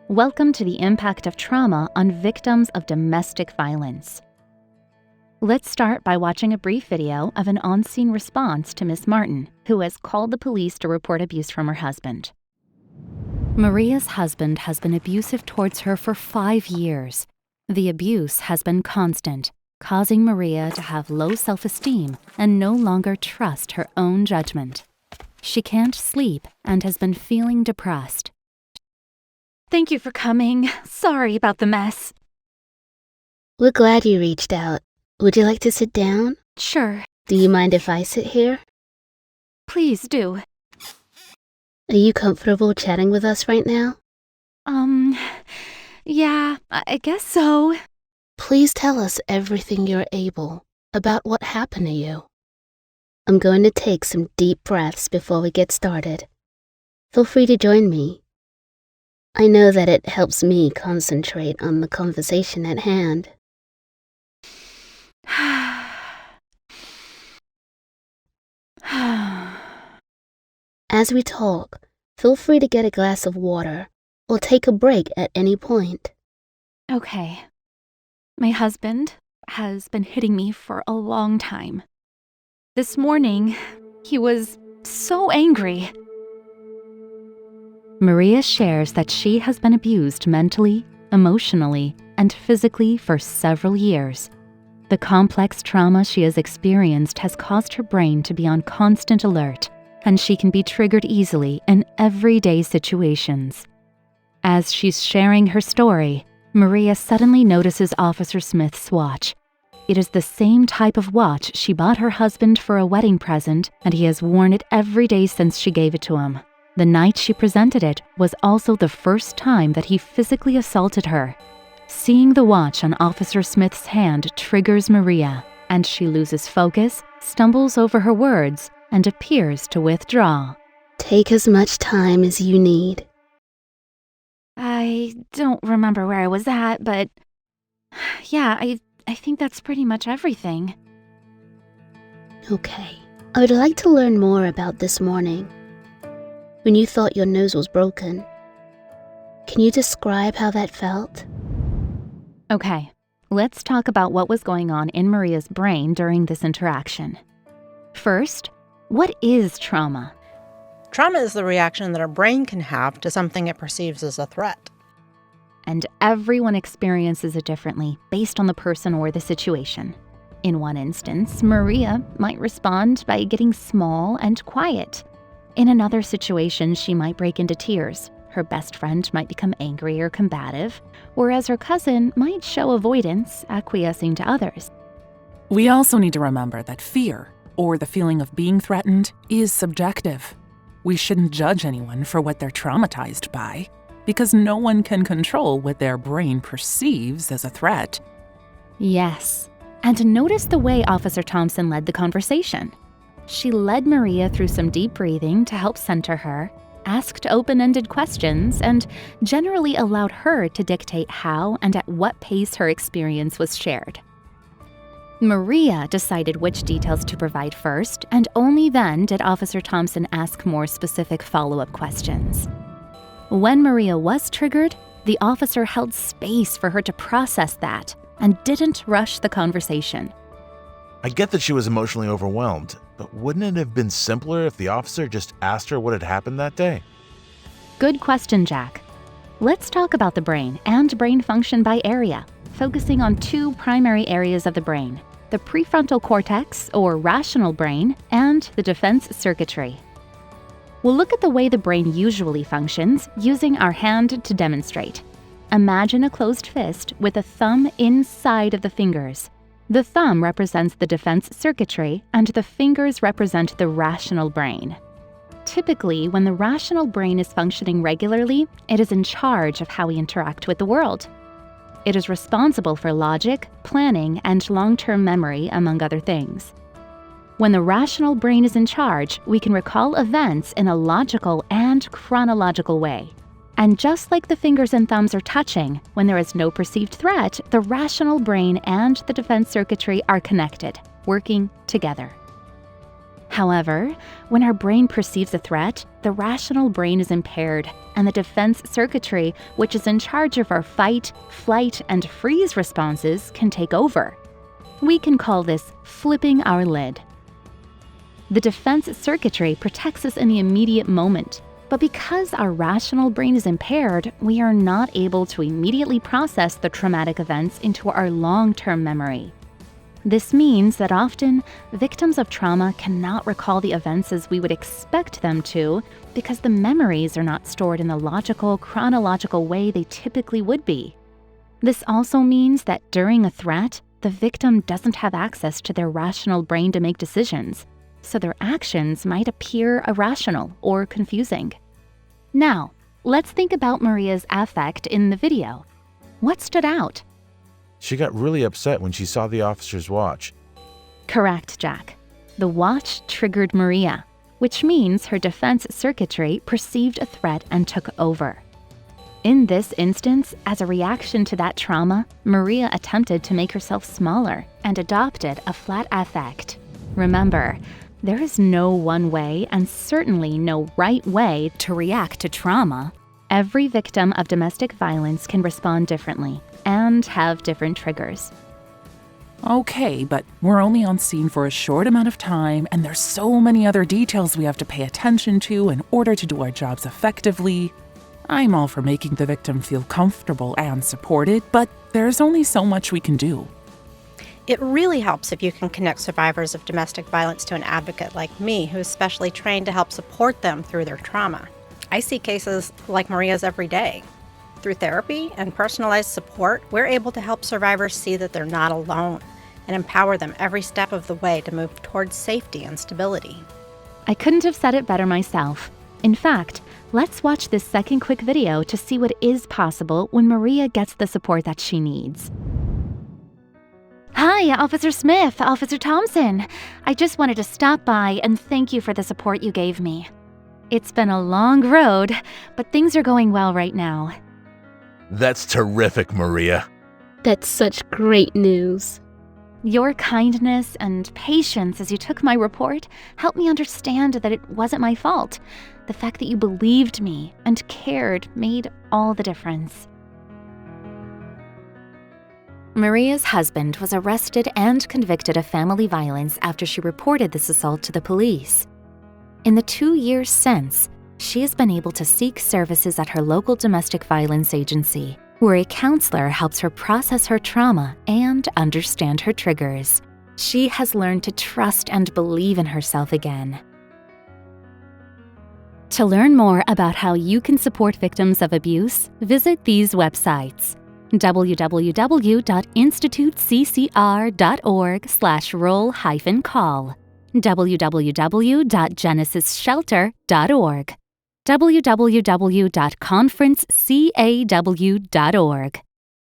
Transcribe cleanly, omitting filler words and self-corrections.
Welcome to the impact of trauma on victims of domestic violence. Let's start by watching a brief video of an on-scene response to Miss Martin, who has called the police to report abuse from her husband. Maria's husband has been abusive towards her for 5 years. The abuse has been constant, causing Maria to have low self-esteem and no longer trust her own judgment. She can't sleep and has been feeling depressed. Thank you for coming. Sorry about the mess. We're glad you reached out. Would you like to sit down? Sure. Do you mind if I sit here? Please do. Are you comfortable chatting with us right now? Yeah, I guess so. Please tell us everything you're able about what happened to you. I'm going to take some deep breaths before we get started. Feel free to join me. I know that it helps me concentrate on the conversation at hand. As we talk, feel free to get a glass of water or take a break at any point. Okay. My husband has been hitting me for a long time. This morning, he was so angry. Maria shares that she has been abused mentally, emotionally, and physically for several years. The complex trauma she has experienced has caused her brain to be on constant alert, and she can be triggered easily in everyday situations. As she's sharing her story, Maria suddenly notices Officer Smith's watch. It is the same type of watch she bought her husband for a wedding present, and he has worn it every day since she gave it to him. The night she presented it was also the first time that he physically assaulted her. Seeing the watch on Officer Smith's hand triggers Maria, and she loses focus, stumbles over her words, and appears to withdraw. Take as much time as you need. I don't remember where I was at, but yeah, I think that's pretty much everything. Okay. I would like to learn more about this morning. When you thought your nose was broken. Can you describe how that felt? Okay, let's talk about what was going on in Maria's brain during this interaction. First, what is trauma? Trauma is the reaction that our brain can have to something it perceives as a threat. And everyone experiences it differently based on the person or the situation. In one instance, Maria might respond by getting small and quiet. In another situation, she might break into tears. Her best friend might become angry or combative, whereas her cousin might show avoidance, acquiescing to others. We also need to remember that fear, or the feeling of being threatened, is subjective. We shouldn't judge anyone for what they're traumatized by, because no one can control what their brain perceives as a threat. Yes, and notice the way Officer Thompson led the conversation. She led Maria through some deep breathing to help center her, asked open-ended questions, and generally allowed her to dictate how and at what pace her experience was shared. Maria decided which details to provide first, and only then did Officer Thompson ask more specific follow-up questions. When Maria was triggered, the officer held space for her to process that and didn't rush the conversation. I get that she was emotionally overwhelmed, but wouldn't it have been simpler if the officer just asked her what had happened that day? Good question, Jack. Let's talk about the brain and brain function by area, focusing on 2 primary areas of the brain: the prefrontal cortex, or rational brain, and the defense circuitry. We'll look at the way the brain usually functions using our hand to demonstrate. Imagine a closed fist with a thumb inside of the fingers. The thumb represents the defense circuitry, and the fingers represent the rational brain. Typically, when the rational brain is functioning regularly, it is in charge of how we interact with the world. It is responsible for logic, planning, and long-term memory, among other things. When the rational brain is in charge, we can recall events in a logical and chronological way. And just like the fingers and thumbs are touching, when there is no perceived threat, the rational brain and the defense circuitry are connected, working together. However, when our brain perceives a threat, the rational brain is impaired, and the defense circuitry, which is in charge of our fight, flight, and freeze responses, can take over. We can call this flipping our lid. The defense circuitry protects us in the immediate moment, but because our rational brain is impaired, we are not able to immediately process the traumatic events into our long-term memory. This means that often, victims of trauma cannot recall the events as we would expect them to because the memories are not stored in the logical, chronological way they typically would be. This also means that during a threat, the victim doesn't have access to their rational brain to make decisions, so their actions might appear irrational or confusing. Now, let's think about Maria's affect in the video. What stood out? She got really upset when she saw the officer's watch. Correct, Jack. The watch triggered Maria, which means her defense circuitry perceived a threat and took over. In this instance, as a reaction to that trauma, Maria attempted to make herself smaller and adopted a flat affect. Remember, there is no one way and certainly no right way to react to trauma. Every victim of domestic violence can respond differently and have different triggers. Okay, but we're only on scene for a short amount of time, and there's so many other details we have to pay attention to in order to do our jobs effectively. I'm all for making the victim feel comfortable and supported, but there's only so much we can do. It really helps if you can connect survivors of domestic violence to an advocate like me who is specially trained to help support them through their trauma. I see cases like Maria's every day. Through therapy and personalized support, we're able to help survivors see that they're not alone and empower them every step of the way to move towards safety and stability. I couldn't have said it better myself. In fact, let's watch this second quick video to see what is possible when Maria gets the support that she needs. Hi, Officer Smith, Officer Thompson. I just wanted to stop by and thank you for the support you gave me. It's been a long road, but things are going well right now. That's terrific, Maria. That's such great news. Your kindness and patience as you took my report helped me understand that it wasn't my fault. The fact that you believed me and cared made all the difference. Maria's husband was arrested and convicted of family violence after she reported this assault to the police. In the 2 years since, she has been able to seek services at her local domestic violence agency, where a counselor helps her process her trauma and understand her triggers. She has learned to trust and believe in herself again. To learn more about how you can support victims of abuse, visit these websites: www.instituteccr.org/roll-call, www.genesisshelter.org, www.conferencecaw.org.